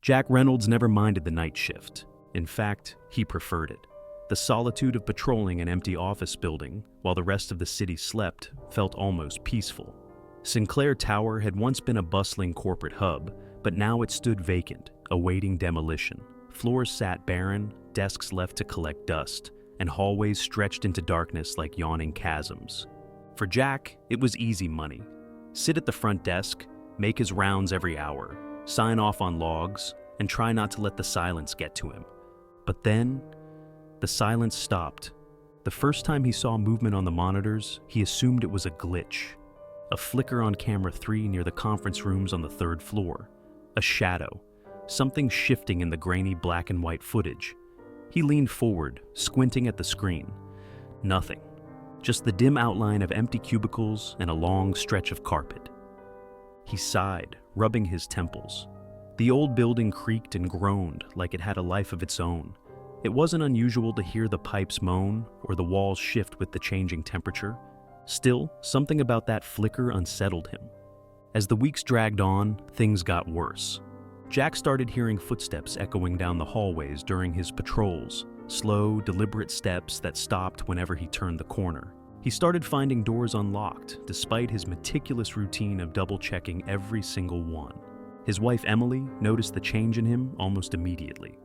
Jack Reynolds never minded the night shift. In fact, he preferred it. The solitude of patrolling an empty office building while the rest of the city slept felt almost peaceful. Sinclair Tower had once been a bustling corporate hub, but now it stood vacant, awaiting demolition. Floors sat barren, desks left to collect dust, and hallways stretched into darkness like yawning chasms. For Jack, it was easy money. Sit at the front desk, make his rounds every hour, sign off on logs, and try not to let the silence get to him. But then, the silence stopped. The first time he saw movement on the monitors, he assumed it was a glitch. A flicker on camera 3 near the conference rooms on the 3rd floor. A shadow. Something shifting in the grainy black and white footage. He leaned forward, squinting at the screen. Nothing. Just the dim outline of empty cubicles and a long stretch of carpet. He sighed, rubbing his temples. The old building creaked and groaned like it had a life of its own. It wasn't unusual to hear the pipes moan or the walls shift with the changing temperature. Still, something about that flicker unsettled him. As the weeks dragged on, things got worse. Jack started hearing footsteps echoing down the hallways during his patrols, slow, deliberate steps that stopped whenever he turned the corner. He started finding doors unlocked, despite his meticulous routine of double-checking every single one. His wife Emily noticed the change in him almost immediately.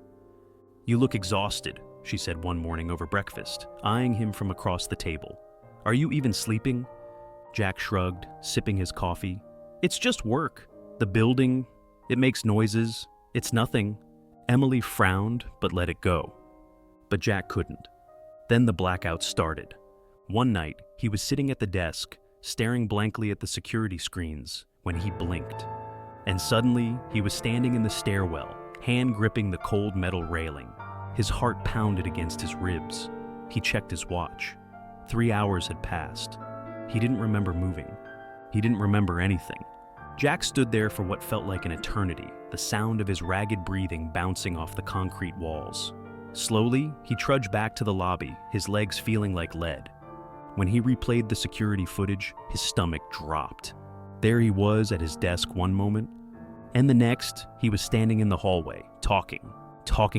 "You look exhausted," she said one morning over breakfast, eyeing him from across the table. "Are you even sleeping?" Jack shrugged, sipping his coffee. "It's just work. The building, it makes noises. It's nothing." Emily frowned, but let it go. But Jack couldn't. Then the blackout started. One night, he was sitting at the desk, staring blankly at the security screens, when he blinked. And suddenly, he was standing in the stairwell, hand gripping the cold metal railing. His heart pounded against his ribs. He checked his watch. 3 hours had passed. He didn't remember moving. He didn't remember anything. Jack stood there for what felt like an eternity, the sound of his ragged breathing bouncing off the concrete walls. Slowly, he trudged back to the lobby, his legs feeling like lead. When he replayed the security footage, his stomach dropped. There he was at his desk one moment, and the next, he was standing in the hallway, talking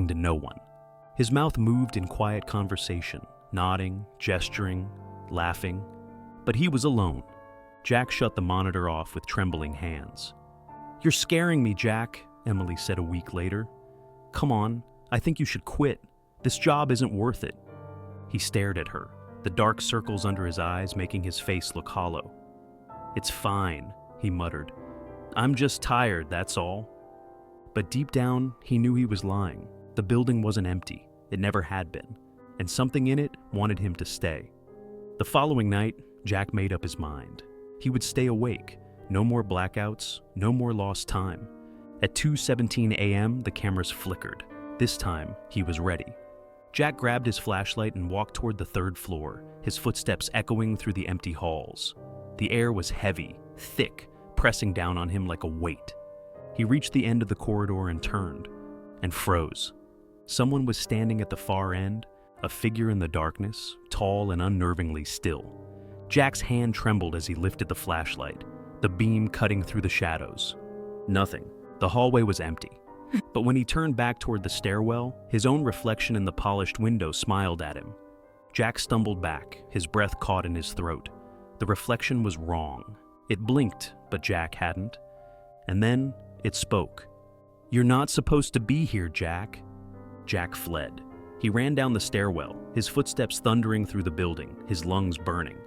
to no one. His mouth moved in quiet conversation, nodding, gesturing, laughing. But he was alone. Jack shut the monitor off with trembling hands. "You're scaring me, Jack," Emily said a week later. "Come on, I think you should quit. This job isn't worth it." He stared at her, the dark circles under his eyes making his face look hollow. "It's fine," he muttered. "I'm just tired, that's all." But deep down, he knew he was lying. The building wasn't empty. It never had been. And something in it wanted him to stay. The following night, Jack made up his mind. He would stay awake. No more blackouts, no more lost time. At 2:17 a.m., the cameras flickered. This time, he was ready. Jack grabbed his flashlight and walked toward the 3rd floor, his footsteps echoing through the empty halls. The air was heavy, thick, pressing down on him like a weight. He reached the end of the corridor and turned, and froze. Someone was standing at the far end, a figure in the darkness, tall and unnervingly still. Jack's hand trembled as he lifted the flashlight, the beam cutting through the shadows. Nothing. The hallway was empty. But when he turned back toward the stairwell, his own reflection in the polished window smiled at him. Jack stumbled back, his breath caught in his throat. The reflection was wrong. It blinked, but Jack hadn't. And then it spoke. "You're not supposed to be here, Jack." Jack fled. He ran down the stairwell, his footsteps thundering through the building, his lungs burning.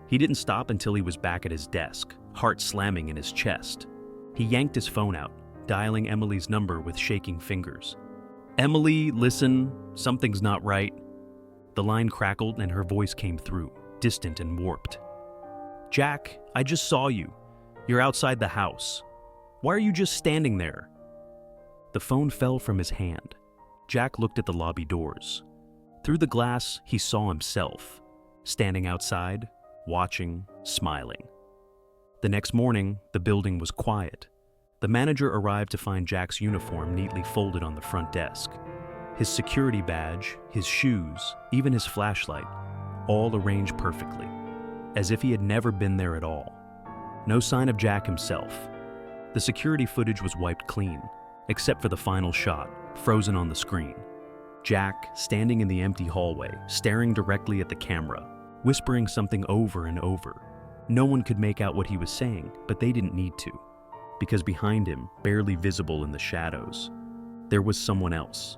He didn't stop until he was back at his desk, heart slamming in his chest. He yanked his phone out, dialing Emily's number with shaking fingers. "Emily, listen, something's not right." The line crackled and her voice came through, distant and warped. "Jack, I just saw you. You're outside the house. Why are you just standing there?" The phone fell from his hand. Jack looked at the lobby doors. Through the glass, he saw himself, standing outside, watching, smiling. The next morning, the building was quiet. The manager arrived to find Jack's uniform neatly folded on the front desk. His security badge, his shoes, even his flashlight, all arranged perfectly, as if he had never been there at all. No sign of Jack himself. The security footage was wiped clean. except for the final shot, frozen on the screen. Jack, standing in the empty hallway, staring directly at the camera, whispering something over and over. No one could make out what he was saying, but they didn't need to, because behind him, barely visible in the shadows, there was someone else.